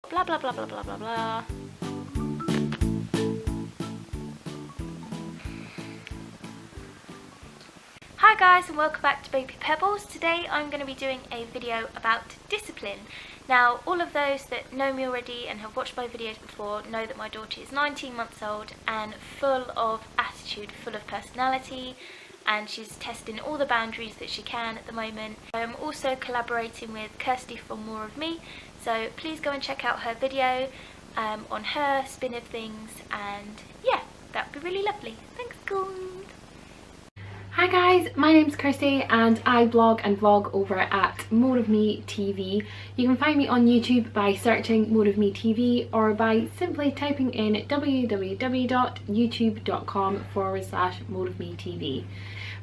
Blah blah blah blah blah blah blah. Hi guys, and welcome back to Baby Pebbles. Today I'm going to be doing a video about discipline. Now, all of those that know me already and have watched my videos before know that my daughter is 19 months old and full of attitude, full of personality, and she's testing all the boundaries that she can at the moment. I'm also collaborating with KIRSTYS from Moreofmetv, so please go and check out her video on her spin of things, and yeah, that would be really lovely. Thanks, guys. Hi guys, my name's Kirsty and I blog and vlog over at Moreofmetv. You can find me on YouTube by searching Moreofmetv or by simply typing in www.youtube.com/Moreofmetv.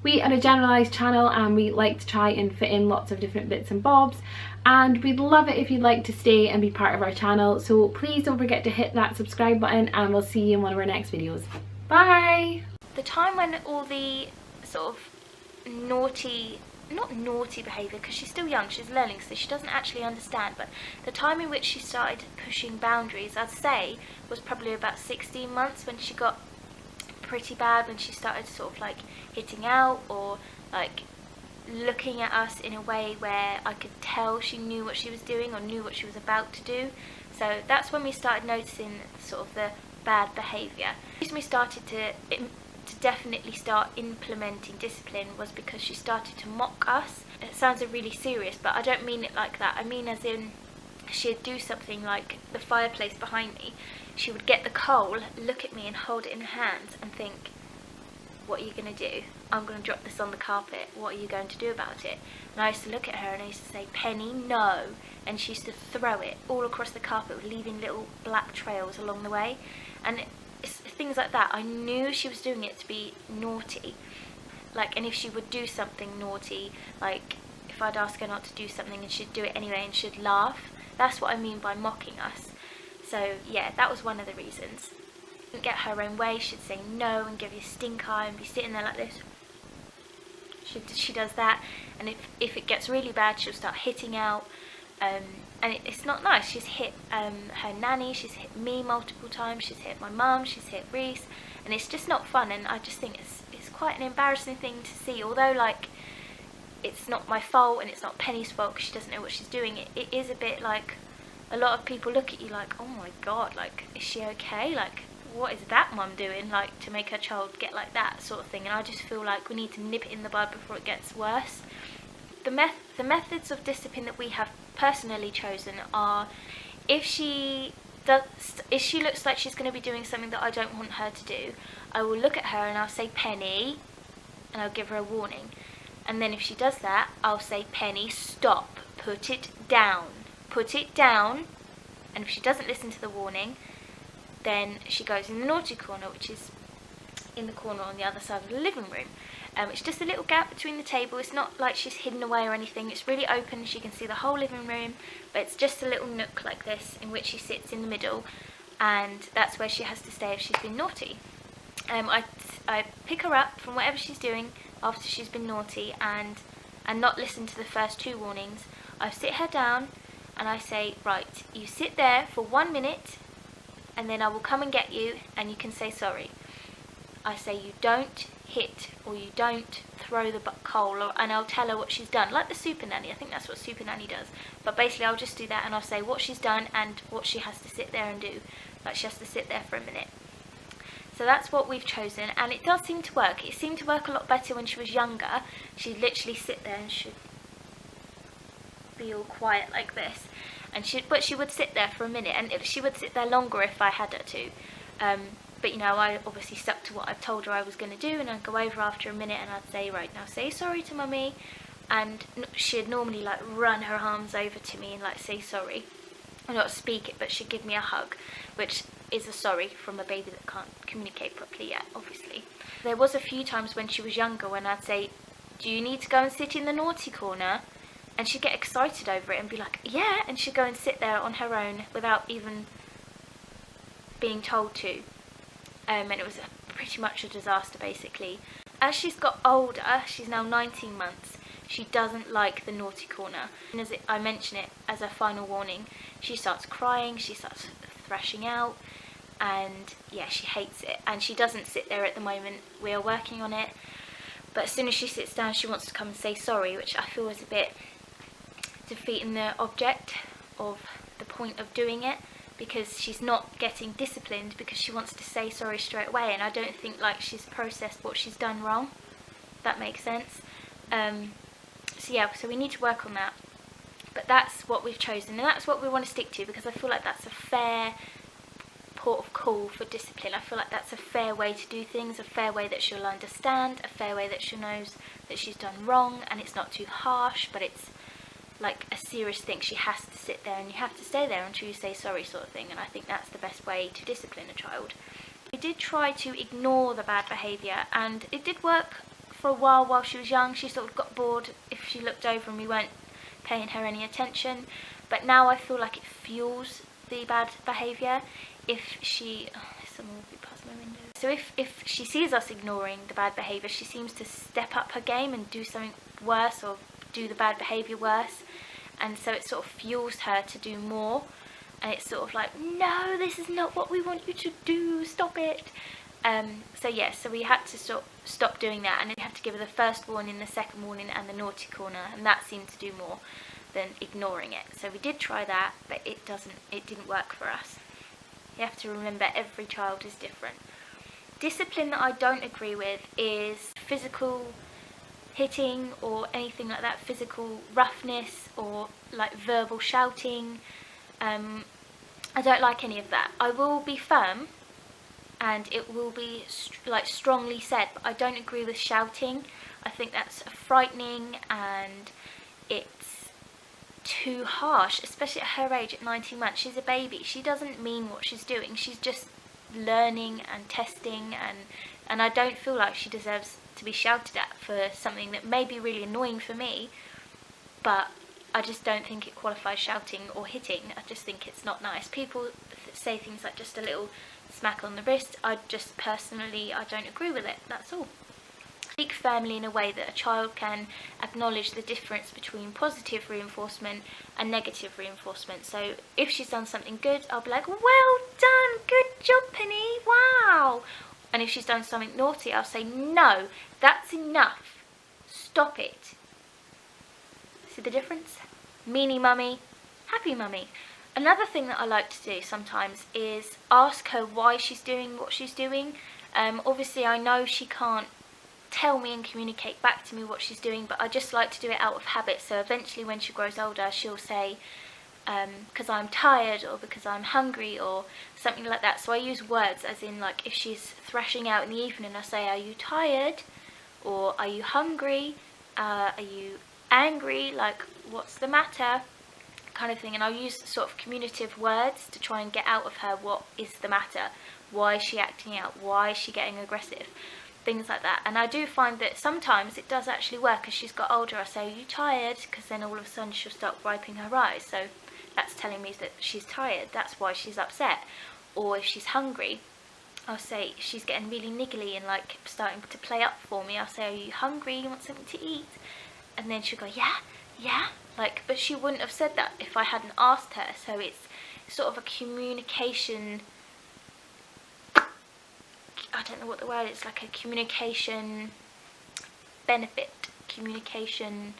We are a generalised channel and we like to try and fit in lots of different bits and bobs, and we'd love it if you'd like to stay and be part of our channel, so please don't forget to hit that subscribe button and we'll see you in one of our next videos. Bye! The time when all the sort of not naughty behaviour, because she's still young, she's learning, so she doesn't actually understand, but the time in which she started pushing boundaries, I'd say, was probably about 16 months, when she got pretty bad, when she started sort of like hitting out or like looking at us in a way where I could tell she knew what she was doing or knew what she was about to do. So that's when we started noticing sort of the bad behaviour. The reason we started to definitely start implementing discipline was because she started to mock us. It sounds really serious, but I don't mean it like that. I mean as in, she'd do something like the fireplace behind me. She would get the coal, look at me and hold it in her hands and think, what are you going to do? I'm going to drop this on the carpet. What are you going to do about it? And I used to look at her and I used to say, Penny, no. And she used to throw it all across the carpet, leaving little black trails along the way. And things like that. I knew she was doing it to be naughty. Like, and if she would do something naughty, like if I'd ask her not to do something and she'd do it anyway and she'd laugh, that's what I mean by mocking us. So yeah, that was one of the reasons. Didn't get her own way, she'd say no and give you a stink eye and be sitting there like this. She does that, and if it gets really bad, she'll start hitting out. And it's not nice. She's hit her nanny, she's hit me multiple times, she's hit my mum, she's hit Reese, and it's just not fun. And I just think it's quite an embarrassing thing to see, although like it's not my fault and it's not Penny's fault because she doesn't know what she's doing. It is a bit like, a lot of people look at you like, oh my god, like, is she okay? Like, what is that mum doing, like, to make her child get like that sort of thing? And I just feel like we need to nip it in the bud before it gets worse. The methods of discipline that we have personally chosen are, if she looks like she's going to be doing something that I don't want her to do, I will look at her and I'll say, Penny, and I'll give her a warning. And then if she does that, I'll say, Penny, stop, put it down, and if she doesn't listen to the warning, then she goes in the naughty corner, which is in the corner on the other side of the living room. It's just a little gap between the table. It's not like she's hidden away or anything. It's really open. She can see the whole living room, but it's just a little nook like this in which she sits in the middle, and that's where she has to stay if she's been naughty. I pick her up from whatever she's doing after she's been naughty and not listen to the first two warnings. I sit her down and I say, right, you sit there for 1 minute and then I will come and get you and you can say sorry. I say you don't hit or you don't throw the coal, and I'll tell her what she's done, like the super nanny. I think that's what super nanny does, but basically I'll just do that and I'll say what she's done and what she has to sit there and do. Like, she has to sit there for a minute. So that's what we've chosen, and it does seem to work. It seemed to work a lot better when she was younger. She'd literally sit there and she'd be all quiet like this, and but she would sit there for a minute, and she would sit there longer if I had her to. But you know, I obviously stuck to what I've told her I was going to do, and I'd go over after a minute and I'd say, right, now say sorry to mummy, and she'd normally like run her arms over to me and like say sorry. And not speak it, but she'd give me a hug, which is a sorry from a baby that can't communicate properly yet, obviously. There was a few times when she was younger when I'd say, do you need to go and sit in the naughty corner? And she'd get excited over it and be like, yeah, and she'd go and sit there on her own without even being told to. And it was pretty much a disaster, basically. As she's got older, she's now 19 months, She doesn't like the naughty corner. And as I mention it as a final warning, she starts crying, she starts thrashing out, and yeah, she hates it. And she doesn't sit there at the moment. We are working on it, but as soon as she sits down, she wants to come and say sorry, which I feel is a bit defeating the object of the point of doing it, because she's not getting disciplined because she wants to say sorry straight away, and I don't think like she's processed what she's done wrong, if that makes sense. So yeah, so we need to work on that, but that's what we've chosen, and that's what we want to stick to, because I feel like that's a fair port of call for discipline. I feel like that's a fair way to do things, a fair way that she'll understand, a fair way that she knows that she's done wrong, and it's not too harsh, but it's like a serious thing. She has to sit there and you have to stay there until you say sorry, sort of thing, and I think that's the best way to discipline a child. We did try to ignore the bad behaviour, and it did work for a while she was young. She sort of got bored if she looked over and we weren't paying her any attention, but now I feel like it fuels the bad behaviour. If she... someone will be past my window. So if she sees us ignoring the bad behaviour, she seems to step up her game and do something worse, or do the bad behaviour worse, and so it sort of fuels her to do more, and it's sort of like, no, this is not what we want you to do, stop it. So yeah, so we had to stop doing that, and we had to give her the first warning, the second warning, and the naughty corner, and that seemed to do more than ignoring it. So we did try that, but it didn't work for us. You have to remember every child is different. Discipline that I don't agree with is physical hitting or anything like that, physical roughness or like verbal shouting. I don't like any of that. I will be firm and it will be like strongly said, but I don't agree with shouting. I think that's frightening and it's too harsh, especially at her age, at 19 months. She's a baby. She doesn't mean what she's doing. She's just learning and testing, and I don't feel like she deserves to be shouted at for something that may be really annoying for me, but I just don't think it qualifies shouting or hitting. I just think it's not nice. People say things like just a little smack on the wrist. I just personally, I don't agree with it, that's all. Speak firmly in a way that a child can acknowledge the difference between positive reinforcement and negative reinforcement. So if she's done something good, I'll be like, well done, good job Penny, wow. And if she's done something naughty, I'll say, no, that's enough, stop it. See the difference? Meanie mummy, happy mummy. Another thing that I like to do sometimes is ask her why she's doing what she's doing. Obviously I know she can't tell me and communicate back to me what she's doing, but I just like to do it out of habit. So eventually when she grows older, she'll say, because I'm tired, or because I'm hungry, or something like that. So I use words as in, like, if she's thrashing out in the evening, I say, are you tired? Or are you hungry? Are you angry? Like, what's the matter? Kind of thing. And I'll use sort of communicative words to try and get out of her what is the matter. Why is she acting out? Why is she getting aggressive? Things like that. And I do find that sometimes it does actually work. As she's got older, I say, are you tired? Because then all of a sudden she'll start wiping her eyes. So that's telling me that she's tired. That's why she's upset. Or if she's hungry, I'll say, she's getting really niggly and like starting to play up for me, I'll say, are you hungry? You want something to eat? And then she'll go, yeah. Like, but she wouldn't have said that if I hadn't asked her. So it's sort of a communication, I don't know what the word is, like a communication benefit, communication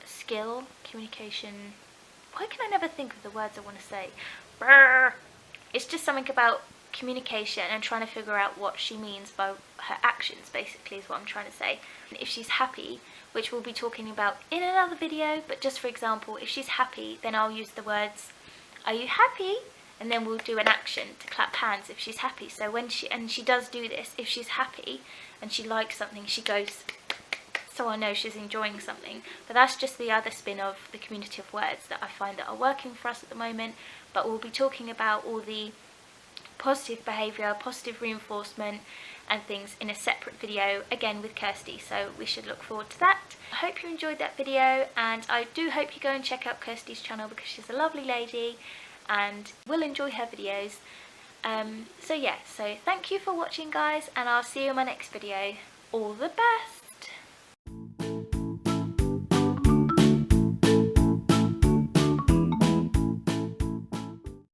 skill, communication, why can I never think of the words I want to say? Brr. It's just something about communication and trying to figure out what she means by her actions, basically, is what I'm trying to say. And if she's happy, which we'll be talking about in another video, but just for example, if she's happy, then I'll use the words, are you happy? And then we'll do an action to clap hands if she's happy. So when she does do this, if she's happy and she likes something, she goes, so I know she's enjoying something. But that's just the other spin of the communicative words that I find that are working for us at the moment. But we'll be talking about all the positive behaviour, positive reinforcement and things in a separate video, again with Kirsty, so we should look forward to that. I hope you enjoyed that video, and I do hope you go and check out Kirsty's channel because she's a lovely lady and will enjoy her videos. So thank you for watching guys, and I'll see you in my next video. All the best!